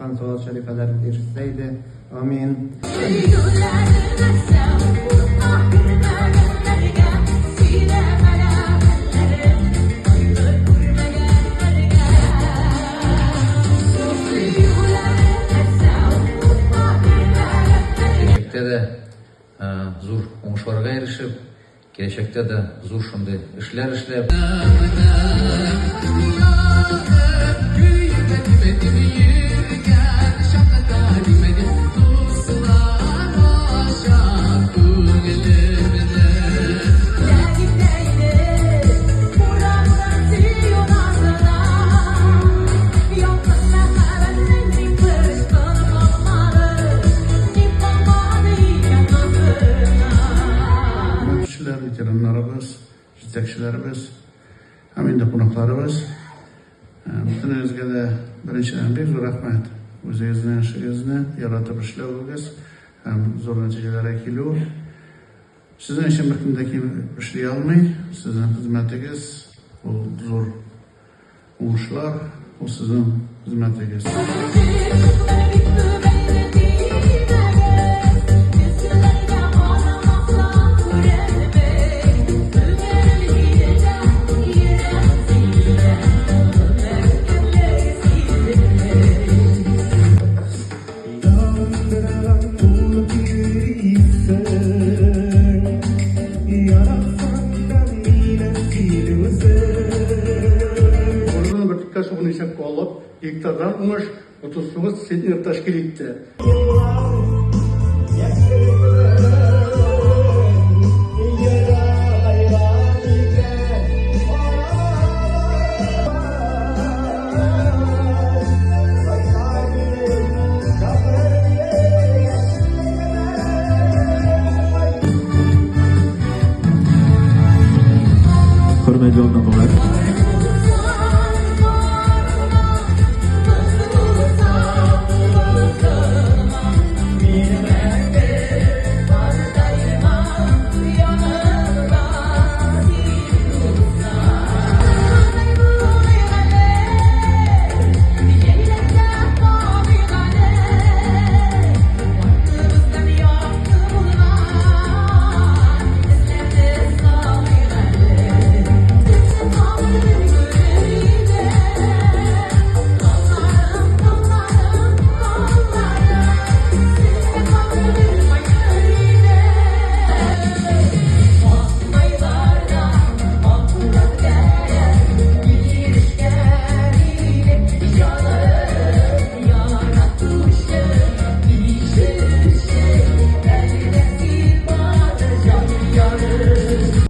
Rahman Savat şerifeler erişseydi. Amin. Gelecekte de zor oңuшларга erişip, gelecekte de zor şunday işler işlep. Veteranlarımız, yetakchilarimiz, hem de konuklarımız. Bütün özge de birinchidan bek zo'r rahmat. O'zingizni ishingizni yaratib ishlagingiz, ham zo'r natijalarga keluv. Sizning ishni bir kunda keyin ishlay olmay, sizning xizmatingiz bu zo'r o'ngishlar, bu sizning xizmatingiz. Onu hesapga olib, hektardan 39 sentner tashkil etdi. Hurmatli onalar